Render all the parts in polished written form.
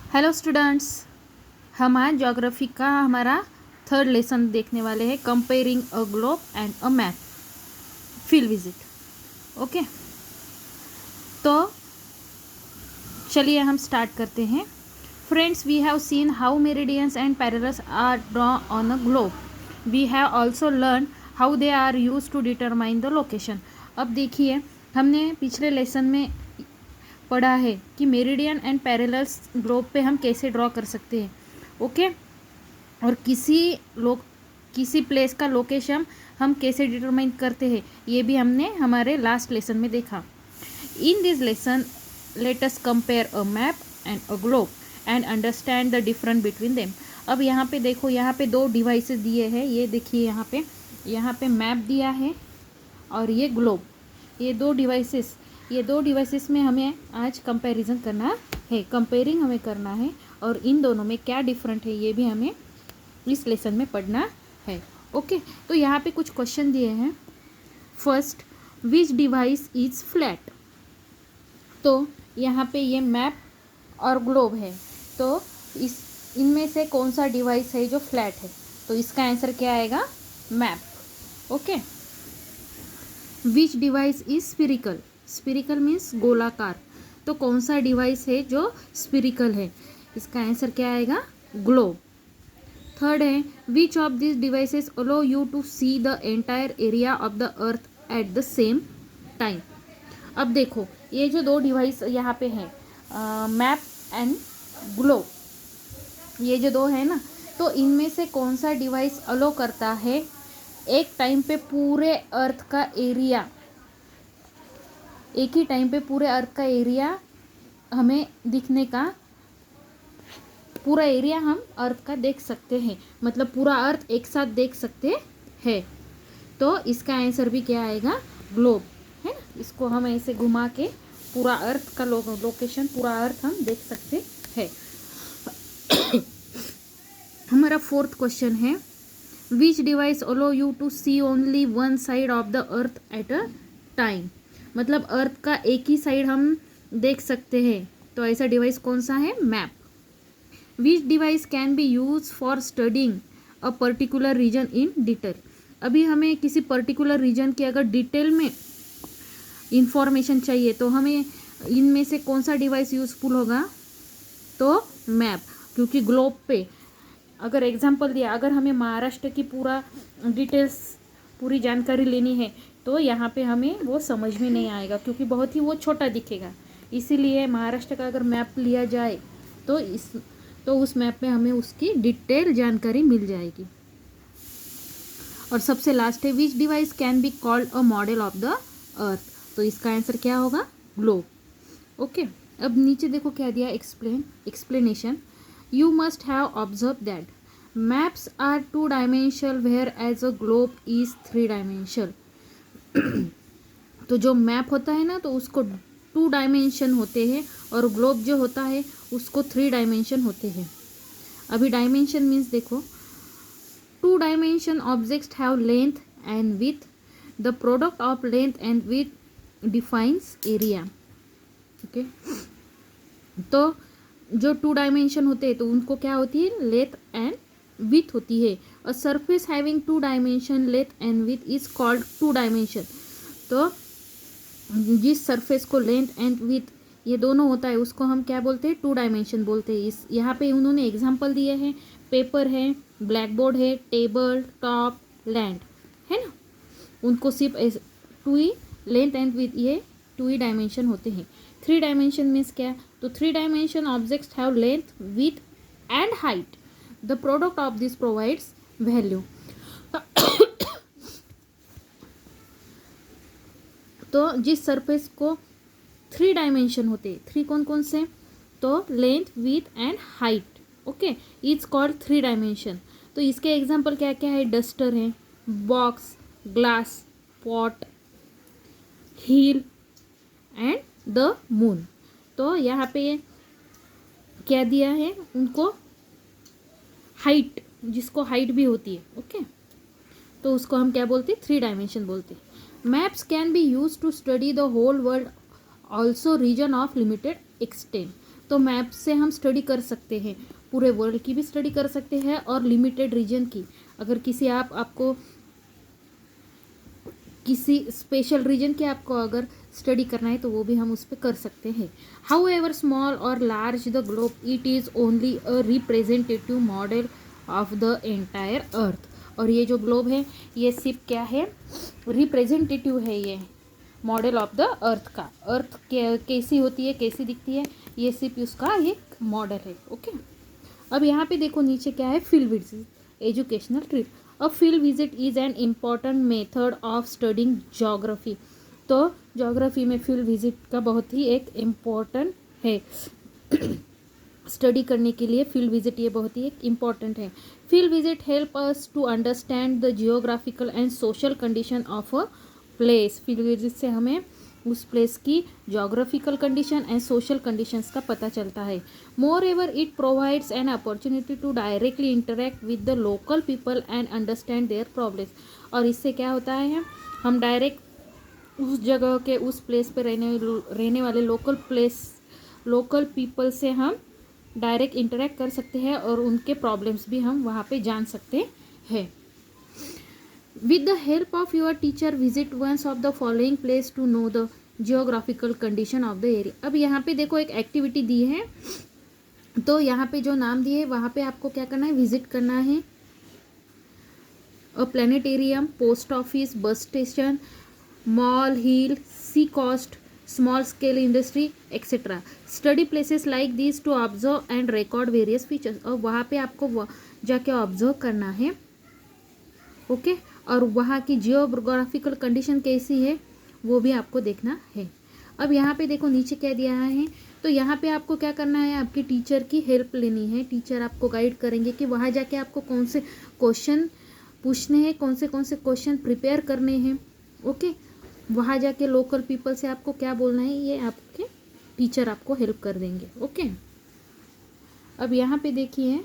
Hello students, हम आज geography का हमारा थर्ड लेसन देखने वाले हैं, comparing a globe and a map, field visit. Okay, तो चलिए हम स्टार्ट करते हैं। Friends, we have seen how meridians and parallels are draw on a globe. We have also learn how they are use to determine the location. अब देखिए, हमने पिछले lesson में पढ़ा है कि मेरिडियन एंड पैरेलल्स ग्लोब पे हम कैसे ड्रॉ कर सकते हैं। ओके, और किसी प्लेस का लोकेशन हम कैसे डिटरमाइन करते हैं, ये भी हमने हमारे लास्ट लेसन में देखा। In this lesson let us compare a map and a globe and understand the difference between them. अब यहाँ पे देखो, यहाँ पे दो डिवाइसेस दिए हैं। ये देखिए, यहाँ पे मैप दिया है और ये ग्लोब। ये दो डिवाइसेस में हमें आज कंपैरिजन करना है, कंपेयरिंग हमें करना है, और इन दोनों में क्या डिफरेंट है ये भी हमें इस लेसन में पढ़ना है। ओके, तो यहाँ पे कुछ क्वेश्चन दिए हैं। First, which device is flat. तो यहाँ पे ये मैप और ग्लोब है, तो इनमें से कौन सा डिवाइस है जो फ्लैट है, तो इसका आंसर क्या आएगा? Map. Okay, which device is spherical. Spherical means गोलाकार, तो कौन सा डिवाइस है जो स्फीरिकल है, इसका आंसर क्या आएगा? ग्लोब। थर्ड है, which of this devices allow you to see the entire area of the earth at the same time. अब देखो, ये जो दो डिवाइस यहाँ पे हैं, मैप एंड ग्लोब, ये जो दो है ना, तो इनमें से कौन सा डिवाइस अलो करता है एक टाइम पे पूरे अर्थ का एरिया, एक ही टाइम पे पूरे अर्थ का एरिया हमें दिखने का, पूरा एरिया हम अर्थ का देख सकते हैं, मतलब पूरा अर्थ एक साथ देख सकते हैं। तो इसका आंसर भी क्या आएगा? ग्लोब, है ना। इसको हम ऐसे घुमा के पूरा अर्थ का लोकेशन, पूरा अर्थ हम देख सकते हैं। हमारा फोर्थ क्वेश्चन है, which device allow you to see only one side of the earth at a time. मतलब अर्थ का एक ही साइड हम देख सकते हैं, तो ऐसा डिवाइस कौन सा है? Map. Which device can be use for studying a particular region in detail. अभी हमें किसी पर्टिकुलर रीजन की अगर डिटेल में इंफॉर्मेशन चाहिए, तो हमें इनमें से कौन सा डिवाइस यूजफुल होगा? तो मैप, क्योंकि ग्लोब पे अगर एग्जांपल दिया, अगर हमें महाराष्ट्र की पूरा डिटेल्स, पूरी जानकारी लेनी है, तो यहाँ पे हमें वो समझ में नहीं आएगा, क्योंकि बहुत ही वो छोटा दिखेगा। इसीलिए महाराष्ट्र का अगर मैप लिया जाए तो उस मैप में हमें उसकी डिटेल जानकारी मिल जाएगी। और सबसे लास्ट है, which device can be called a model of the earth. तो इसका आंसर क्या होगा? ग्लोब। ओके, अब नीचे देखो क्या दिया, explanation. You must have observed that maps are two-dimensional whereas a globe is three-dimensional. तो जो मैप होता है ना, तो उसको 2 डायमेंशन होते हैं, और ग्लोब जो होता है उसको 3 डायमेंशन होते हैं। अभी डायमेंशन मीन्स देखो, 2 dimension objects have length and width, the product of length and width defines area. Okay, तो जो 2 डायमेंशन होते हैं तो उनको क्या होती है? लेंथ एंड विड्थ होती है। A surface having 2 dimension length and width is called 2 dimension. तो जिस सरफेस को लेंथ एंड विड्थ ये दोनों होता है उसको हम क्या बोलते हैं? 2 डायमेंशन बोलते हैं। इस यहाँ पे उन्होंने एग्जांपल दिए हैं, पेपर है, ब्लैक बोर्ड है, टेबल, टॉप, लैंड, है ना। उनको सिर्फ 2 ही लेंथ एंड विड्थ, ये 2 ही डायमेंशन होते हैं। 3 डायमेंशन मीन्स क्या? तो 3 dimension objects have length, width and height, the product of this provides value. तो जिस सरफेस को 3 डायमेंशन होते हैं, 3 कौन कौन से? तो length, width and height, okay, it's called 3 dimension. तो इसके एग्जांपल क्या क्या है? डस्टर है, box, glass, pot, hill and the moon. तो यहाँ पे क्या दिया है उनको? हाइट, जिसको हाइट भी होती है, ओके, तो उसको हम क्या बोलते हैं? 3 डायमेंशन बोलते हैं। Maps can be use to study the whole world, also region of limited extent. तो मैप से हम स्टडी कर सकते हैं, पूरे वर्ल्ड की भी स्टडी कर सकते हैं और लिमिटेड रीजन की। अगर आपको किसी स्पेशल रीजन की आपको अगर स्टडी करना है तो वो भी हम उस पर कर सकते हैं। हाउ एवर स्मॉल और large the globe, it is only a representative model of the entire earth. और ये जो ग्लोब है ये सिर्फ क्या है, रिप्रेजेंटेटिव है, ये मॉडल ऑफ द अर्थ का। अर्थ कैसी होती है, कैसी दिखती है, ये सिर्फ उसका एक मॉडल है। ओके, अब यहाँ पे देखो नीचे क्या है, field visit, educational trip. A field visit is an important method of studying geography. तो जोग्राफी में फील्ड विजिट का बहुत ही एक इम्पॉर्टेंट है स्टडी करने के लिए। फील्ड विजिट ये बहुत ही एक इम्पॉर्टेंट है। Field visit help us to understand the geographical and social condition of a place. Field visit से हमें उस प्लेस की geographical condition and social conditions का पता चलता है। Moreover it provides an opportunity to directly interact with the local people and understand their problems. और इससे क्या होता है, हम डायरेक्ट उस जगह के, उस प्लेस पे रहने वाले लोकल पीपल से हम डायरेक्ट इंटरेक्ट कर सकते हैं और उनके प्रॉब्लम्स भी हम वहाँ पे जान सकते हैं। With the help of your teacher, visit once of the following place to know the geographical condition of the area। अब यहाँ पे देखो एक एक्टिविटी दी है, तो यहाँ पे जो नाम दिए है वहाँ पे आपको क्या करना है, विजिट करना है। A planetarium, post office, bus station, mall, hill, sea coast, small scale industry etcetera. Study places like this to observe and record various features. और वहाँ पे आपको जाके ऑब्जर्व करना है। ओके, और वहाँ की जियोग्राफिकल कंडीशन कैसी है वो भी आपको देखना है। अब यहाँ पे देखो नीचे क्या दिया है, तो यहाँ पे आपको क्या करना है, आपके टीचर की हेल्प लेनी है। टीचर आपको गाइड करेंगे कि वहाँ जाके आपको कौन से क्वेश्चन पूछने हैं, कौन से क्वेश्चन प्रिपेयर करने हैं। ओके, वहाँ जाके लोकल पीपल से आपको क्या बोलना है, ये आपके टीचर आपको हेल्प कर देंगे। ओके, अब यहाँ पे देखिए,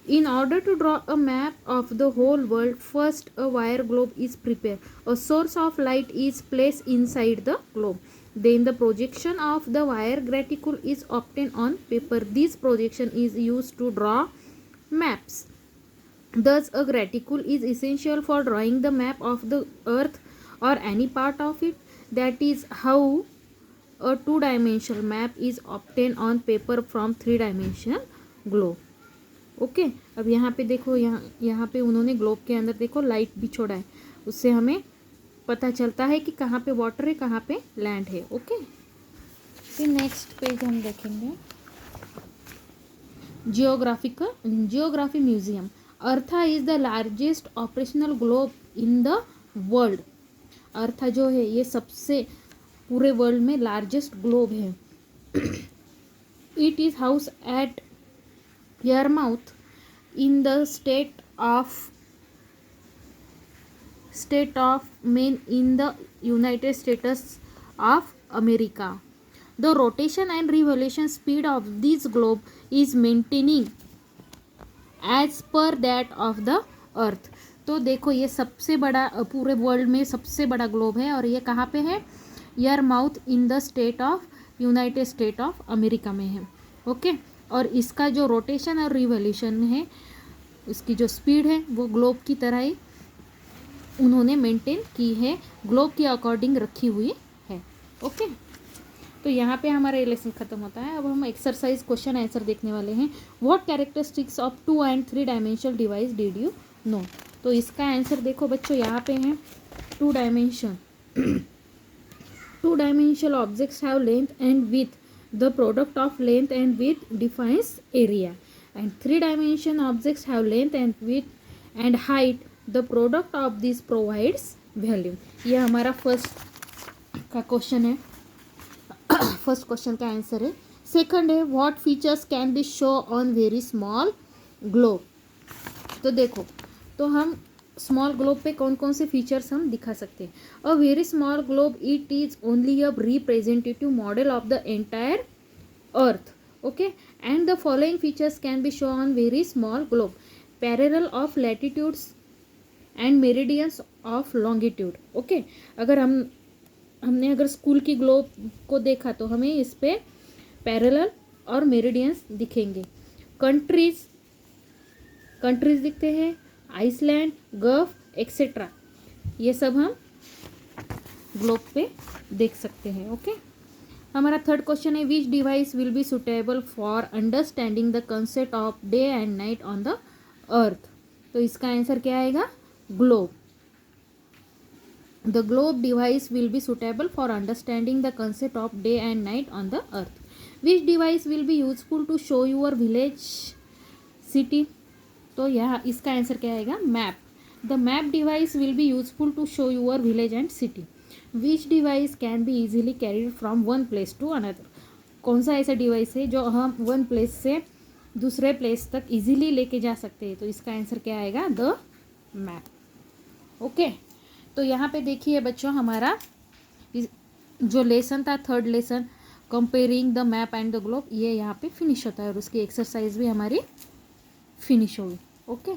in order to draw a map of the whole world, first a wire globe is prepared. A source of light is placed inside the globe. Then the projection of the wire reticule is obtained on paper. This projection is used to draw maps. Thus, a reticule is essential for drawing the map of the earth or any part of it. That is how a two-dimensional map is obtained on paper from three-dimensional globe. Okay, अब यहाँ पे देखो, यहाँ पे उन्होंने globe के अंदर देखो लाइट भी छोड़ा है, उससे हमें पता चलता है कि कहाँ पे वाटर है, कहाँ पे लैंड है। ओके, फिर नेक्स्ट पेज हम देखेंगे, geography museum. Eartha is the largest operational globe in the world. Eartha जो है ये सबसे पूरे वर्ल्ड में लार्जेस्ट ग्लोब है। It is house at Yarmouth in the state of Maine in the United States of America. The rotation and revolution speed of this globe is maintaining as per that of the earth. तो देखो ये सबसे बड़ा, पूरे world में सबसे बड़ा globe है और ये कहाँ पे है, Yarmouth in the state of United State of America में है। ओके, और इसका जो रोटेशन और रिवॉल्यूशन है, उसकी जो स्पीड है वो ग्लोब की तरह ही उन्होंने मेंटेन की है, ग्लोब के अकॉर्डिंग रखी हुई है। ओके, तो यहाँ पे हमारा ये लेसन खत्म होता है। अब हम एक्सरसाइज क्वेश्चन आंसर देखने वाले हैं। What characteristics of 2 and 3 dimensional device did you know. तो इसका आंसर देखो बच्चों, यहाँ पे है 2 dimension. 2 dimensional objects have length and width. The product of length and width defines area, and 3 dimension objects have length and width and height. The product of these provides volume. यह हमारा first का question है, first question का answer है। Second है, what features can be show on very small globe. तो देखो, तो हम स्मॉल ग्लोब पे कौन कौन से फीचर्स हम दिखा सकते हैं। A very small globe, it is only a representative model of the entire earth. Okay, and the following features can be show on very small globe. Parallel of latitudes and meridians of longitude. Okay, अगर हमने अगर school की globe को देखा तो हमें इस पे पैरेलल और मेरिडियंस दिखेंगे। कंट्रीज दिखते हैं, आइसलैंड, गल्फ एक्सेट्रा, ये सब हम ग्लोब पे देख सकते हैं। ओके, हमारा थर्ड क्वेश्चन है which device will be suitable for understanding the concept of day and night on the earth. तो इसका आंसर क्या आएगा? Globe. The globe device will be suitable for understanding the concept of day and night on the earth. Which device will be useful to show your village city. तो यहाँ इसका answer क्या आएगा? Map. The map device will be useful to show your village and city. Which device can be easily carried from one place to another. कौन सा ऐसा device है जो हम वन प्लेस से दूसरे प्लेस तक इजीली लेके जा सकते हैं? तो इसका आंसर क्या आएगा? The map. ओके, तो यहाँ पे देखिए बच्चों, हमारा जो लेसन था, third lesson comparing the map and the globe, ये यहाँ पे फिनिश होता है और उसकी एक्सरसाइज भी हमारी फिनिश होगी। ओके।